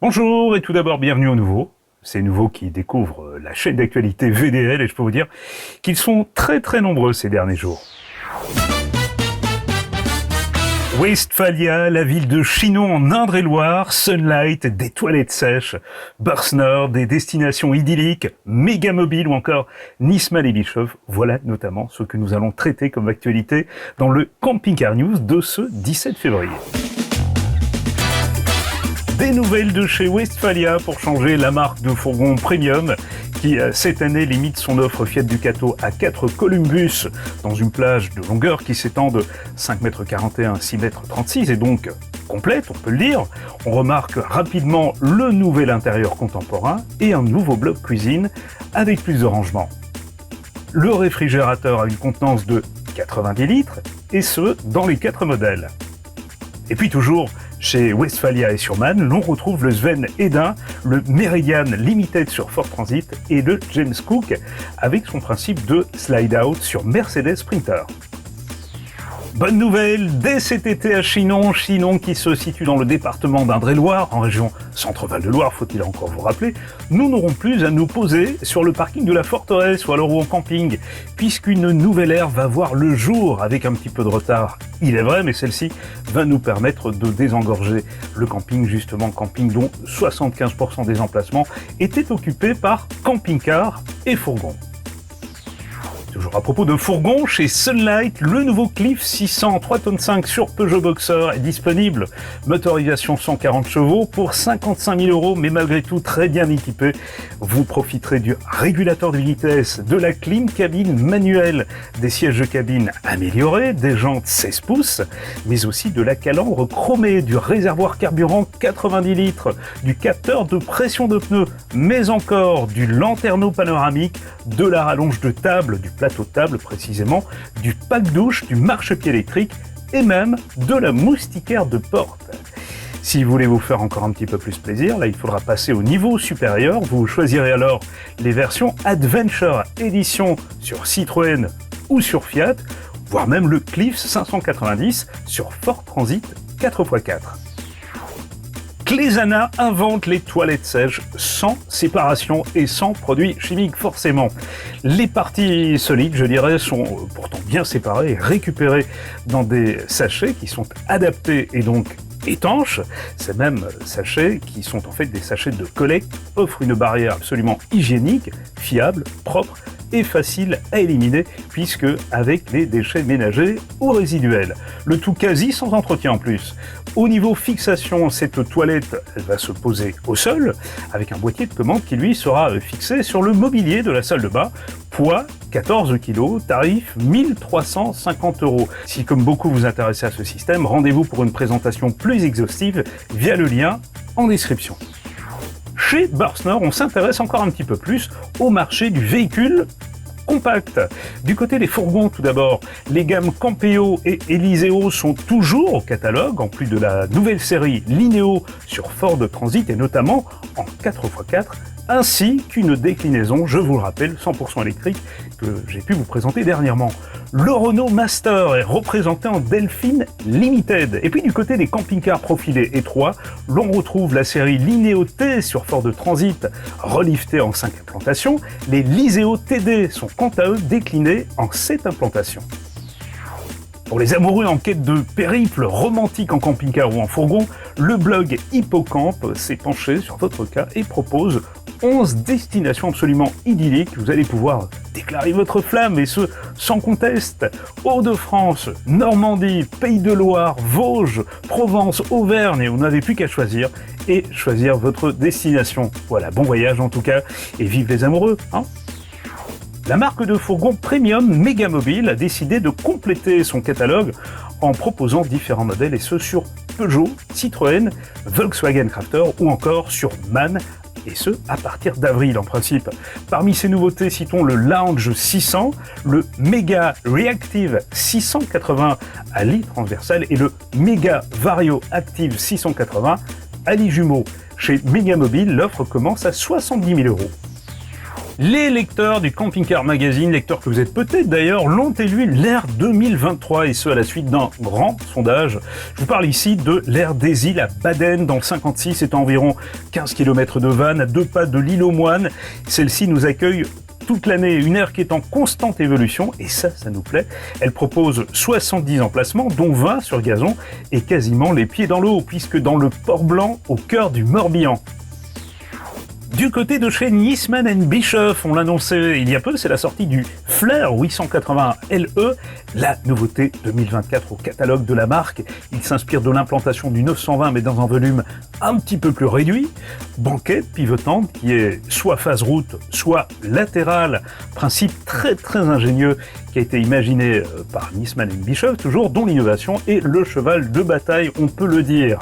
Bonjour et tout d'abord bienvenue au Nouveau. C'est Nouveau qui découvre la chaîne d'actualité VDL et je peux vous dire qu'ils sont très nombreux ces derniers jours. Westphalia, la ville de Chinon en Indre-et-Loire, Sunlight, des toilettes sèches, Bursner, des destinations idylliques, Mégamobile ou encore Nisman et Bischoff. Voilà notamment ce que nous allons traiter comme actualité dans le Camping Car News de ce 17 février. Des nouvelles de chez Westphalia pour changer la marque de fourgon premium qui, cette année, limite son offre Fiat Ducato à 4 Columbus dans une plage de longueur qui s'étend de 5,41 m à 6,36 m et donc complète, on peut le dire. On remarque rapidement le nouvel intérieur contemporain et un nouveau bloc cuisine avec plus de rangement. Le réfrigérateur a une contenance de 90 litres et ce, dans les 4 modèles. Et puis toujours, chez Westphalia et sur Man, l'on retrouve le Sven Hedin, le Meridian Limited sur Ford Transit et le James Cook avec son principe de slide-out sur Mercedes Sprinter. Bonne nouvelle, dès cet été à Chinon qui se situe dans le département d'Indre-et-Loire, en région Centre-Val de Loire, faut-il encore vous rappeler, nous n'aurons plus à nous poser sur le parking de la Forteresse ou alors en camping, puisqu'une nouvelle ère va voir le jour avec un petit peu de retard. Il est vrai, mais celle-ci va nous permettre de désengorger le camping, justement camping dont 75% des emplacements étaient occupés par camping-car et fourgons. Toujours à propos de fourgon, chez Sunlight, le nouveau Cliff 600 3,5 tonnes sur Peugeot Boxer est disponible. Motorisation 140 chevaux pour 55 000 €, mais malgré tout très bien équipé. Vous profiterez du régulateur de vitesse, de la clim cabine manuelle, des sièges de cabine améliorés, des jantes 16 pouces, mais aussi de la calandre chromée, du réservoir carburant 90 litres, du capteur de pression de pneus, mais encore du lanterneau panoramique, de la rallonge de table, du plateau de table précisément, du pack douche, du marchepied électrique et même de la moustiquaire de porte. Si vous voulez vous faire encore un petit peu plus plaisir, là il faudra passer au niveau supérieur. Vous choisirez alors les versions Adventure Edition sur Citroën ou sur Fiat, voire même le Cliff 590 sur Ford Transit 4x4. Clésana invente les toilettes sèches sans séparation et sans produits chimiques forcément. Les parties solides, je dirais, sont pourtant bien séparées et récupérées dans des sachets qui sont adaptés et donc étanches. Ces mêmes sachets, qui sont en fait des sachets de collecte, offrent une barrière absolument hygiénique, fiable, propre et facile à éliminer puisque avec les déchets ménagers ou résiduels. Le tout quasi sans entretien en plus. Au niveau fixation, cette toilette elle va se poser au sol avec un boîtier de commande qui lui sera fixé sur le mobilier de la salle de bain. Poids 14 kg, tarif 1 350 €. Si comme beaucoup vous intéressez à ce système, rendez-vous pour une présentation plus exhaustive via le lien en description. Chez Bursner, on s'intéresse encore un petit peu plus au marché du véhicule compact. Du côté des fourgons, tout d'abord, les gammes Campeo et Eliseo sont toujours au catalogue, en plus de la nouvelle série Lineo sur Ford Transit et notamment en 4x4, ainsi qu'une déclinaison, je vous le rappelle, 100% électrique que j'ai pu vous présenter dernièrement. Le Renault Master est représenté en Delphine Limited. Et puis du côté des camping-cars profilés étroits, l'on retrouve la série Lineo T sur Ford Transit, reliftée en 5 implantations. Les Liseo TD sont quant à eux déclinés en 7 implantations. Pour les amoureux en quête de périple romantique en camping-car ou en fourgon, le blog Hippocamp s'est penché sur votre cas et propose 11 destinations absolument idylliques. Vous allez pouvoir déclarer votre flamme et ce sans conteste. Hauts-de-France, Normandie, Pays de Loire, Vosges, Provence, Auvergne et vous n'avez plus qu'à choisir et choisir votre destination. Voilà, bon voyage en tout cas et vive les amoureux, hein. La marque de fourgon premium Mégamobile a décidé de compléter son catalogue en proposant différents modèles et ce sur Peugeot, Citroën, Volkswagen Crafter ou encore sur MAN et ce à partir d'avril en principe. Parmi ces nouveautés, citons le Lounge 600, le Mega Reactive 680 à lit transversal et le Mega Vario Active 680 à lit jumeau. Chez Mégamobile, l'offre commence à 70 000 €. Les lecteurs du Camping Car Magazine, lecteurs que vous êtes peut-être d'ailleurs, l'ont élu l'ère 2023 et ce à la suite d'un grand sondage. Je vous parle ici de l'ère des îles à Baden dans le 56, c'est à environ 15 km de Vannes, à 2 pas de l'île aux Moines. Celle-ci nous accueille toute l'année, une aire qui est en constante évolution, et ça nous plaît. Elle propose 70 emplacements, dont 20 sur gazon, et quasiment les pieds dans l'eau, puisque dans le Port Blanc, au cœur du Morbihan. Du côté de chez Nisman & Bischoff, on l'annonçait il y a peu, c'est la sortie du Flair 880 LE, la nouveauté 2024 au catalogue de la marque. Il s'inspire de l'implantation du 920 mais dans un volume un petit peu plus réduit. Banquette pivotante qui est soit phase route, soit latérale. Principe très ingénieux qui a été imaginé par Nisman & Bischoff, toujours dont l'innovation est le cheval de bataille, on peut le dire.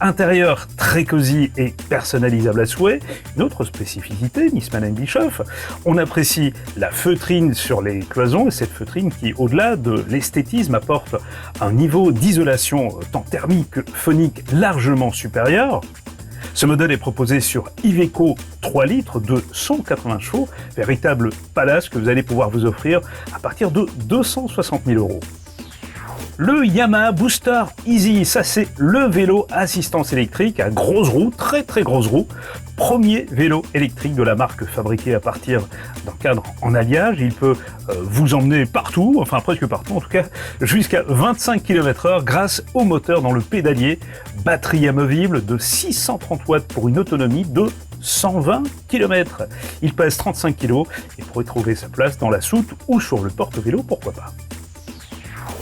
Intérieur très cosy et personnalisable à souhait. Une autre spécificité, Nisman & Bischoff, on apprécie la feutrine sur les cloisons et cette feutrine qui, au-delà de l'esthétisme, apporte un niveau d'isolation tant thermique que phonique largement supérieur. Ce modèle est proposé sur Iveco 3 litres de 180 chevaux, véritable palace que vous allez pouvoir vous offrir à partir de 260 000 €. Le Yamaha Booster Easy, ça c'est le vélo assistance électrique à grosses roues, très grosses roues. Premier vélo électrique de la marque fabriqué à partir d'un cadre en alliage. Il peut vous emmener partout, enfin presque partout en tout cas, jusqu'à 25 km/h grâce au moteur dans le pédalier. Batterie amovible de 630 watts pour une autonomie de 120 km. Il pèse 35 kg et pourrait trouver sa place dans la soute ou sur le porte-vélo, pourquoi pas.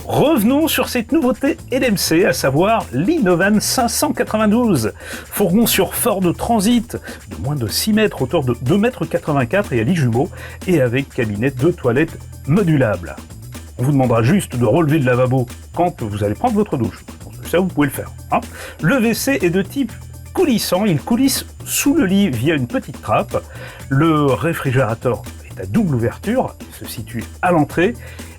Revenons sur cette nouveauté LMC, à savoir l'Inovan 592. Fourgon sur Ford Transit de moins de 6 mètres, hauteur de 2,84 m et à lit jumeau, et avec cabinet de toilette modulable. On vous demandera juste de relever le lavabo quand vous allez prendre votre douche. Je pense que ça, vous pouvez le faire. Hein. Le WC est de type coulissant, il coulisse sous le lit via une petite trappe. Le réfrigérateur est à double ouverture, il se situe à l'entrée.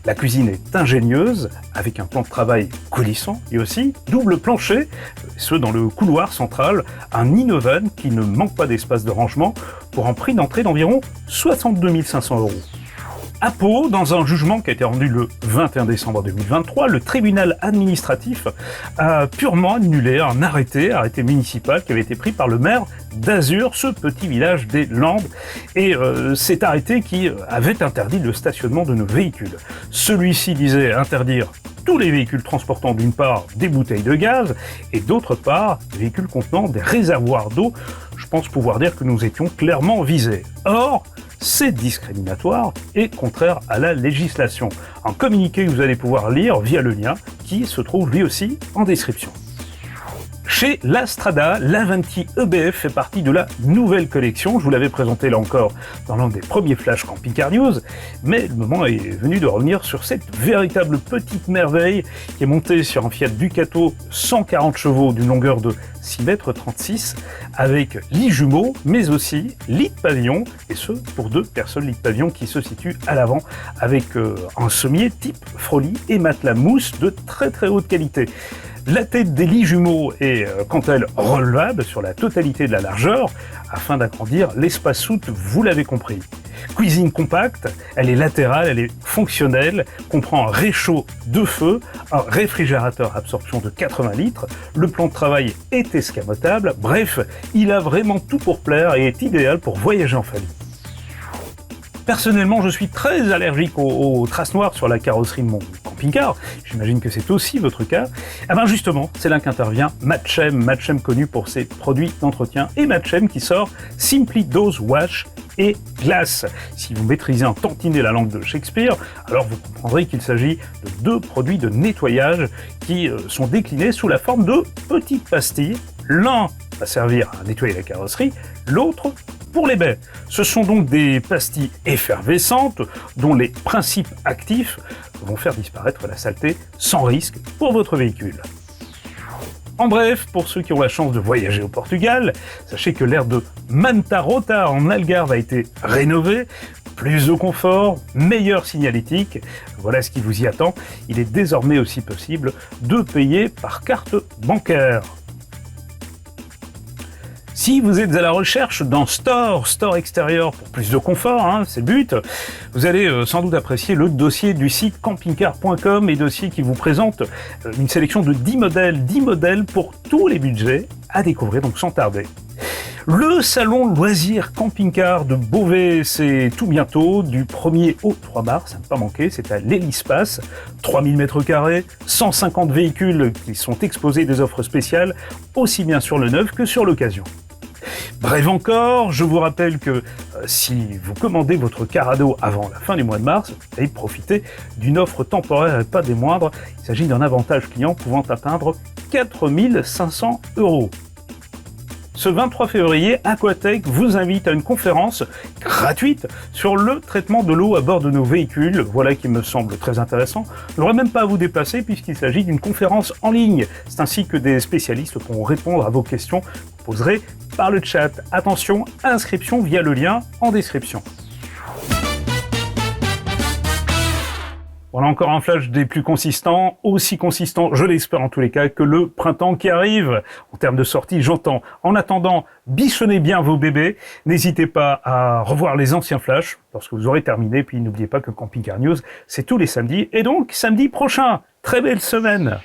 La cuisine est ingénieuse, avec un plan de travail coulissant et aussi double plancher, ce dans le couloir central, un Inovan qui ne manque pas d'espace de rangement pour un prix d'entrée d'environ 62 500 €. À Pau, dans un jugement qui a été rendu le 21 décembre 2023, le tribunal administratif a purement annulé un arrêté municipal qui avait été pris par le maire d'Azur, ce petit village des Landes, et cet arrêté qui avait interdit le stationnement de nos véhicules. Celui-ci disait interdire tous les véhicules transportant d'une part des bouteilles de gaz et d'autre part des véhicules contenant des réservoirs d'eau. Je pense pouvoir dire que nous étions clairement visés. Or, c'est discriminatoire et contraire à la législation. Un communiqué que vous allez pouvoir lire via le lien qui se trouve lui aussi en description. Chez Lastrada, l'Avanti EBF fait partie de la nouvelle collection. Je vous l'avais présenté là encore dans l'un des premiers Flash Camping Car News, mais le moment est venu de revenir sur cette véritable petite merveille qui est montée sur un Fiat Ducato 140 chevaux d'une longueur de 6,36 m avec lit jumeau, mais aussi lit de pavillon, et ce pour 2 personnes, lit de pavillon qui se situe à l'avant avec un sommier type Froli et matelas mousse de très haute qualité. La tête des lits jumeaux est, quant à elle, relevable sur la totalité de la largeur, afin d'agrandir l'espace soute, vous l'avez compris. Cuisine compacte, elle est latérale, elle est fonctionnelle, comprend un réchaud de feu, un réfrigérateur à absorption de 80 litres, le plan de travail est escamotable, bref, il a vraiment tout pour plaire et est idéal pour voyager en famille. Personnellement, je suis très allergique aux traces noires sur la carrosserie de mon camping-car. J'imagine que c'est aussi votre cas. Ah ben justement, c'est là qu'intervient Matchem connu pour ses produits d'entretien, et Matchem qui sort Simply Dose Wash et Glace. Si vous maîtrisez un tantinet la langue de Shakespeare, alors vous comprendrez qu'il s'agit de 2 produits de nettoyage qui sont déclinés sous la forme de petites pastilles. L'un va servir à nettoyer la carrosserie, l'autre pour les baies. Ce sont donc des pastilles effervescentes dont les principes actifs vont faire disparaître la saleté sans risque pour votre véhicule. En bref, pour ceux qui ont la chance de voyager au Portugal, sachez que l'aire de Manta Rota en Algarve a été rénovée, plus de confort, meilleure signalétique, voilà ce qui vous y attend. Il est désormais aussi possible de payer par carte bancaire. Si vous êtes à la recherche d'un store extérieur pour plus de confort, hein, c'est le but, vous allez sans doute apprécier le dossier du site campingcar.com et dossier qui vous présente une sélection de 10 modèles pour tous les budgets à découvrir donc sans tarder. Le salon loisirs camping-car de Beauvais, c'est tout bientôt, du 1er au 3 mars, ça ne pas manquer, c'est à l'Hélispace, 3000 m², 150 véhicules qui sont exposés, des offres spéciales, aussi bien sur le neuf que sur l'occasion. Bref encore, je vous rappelle que si vous commandez votre carado avant la fin du mois de mars, vous allez profiter d'une offre temporaire et pas des moindres, il s'agit d'un avantage client pouvant atteindre 4 500 €. Ce 23 février, Aquatech vous invite à une conférence gratuite sur le traitement de l'eau à bord de nos véhicules. Voilà qui me semble très intéressant. Je n'aurai même pas à vous déplacer puisqu'il s'agit d'une conférence en ligne. C'est ainsi que des spécialistes pourront répondre à vos questions que vous poserez par le chat. Attention, inscription via le lien en description. Voilà encore un flash des plus consistants, aussi consistant, je l'espère en tous les cas, que le printemps qui arrive. En termes de sortie, j'entends. En attendant, bichonnez bien vos bébés. N'hésitez pas à revoir les anciens flashs lorsque vous aurez terminé. Puis n'oubliez pas que Camping Car News, c'est tous les samedis. Et donc, samedi prochain, très belle semaine.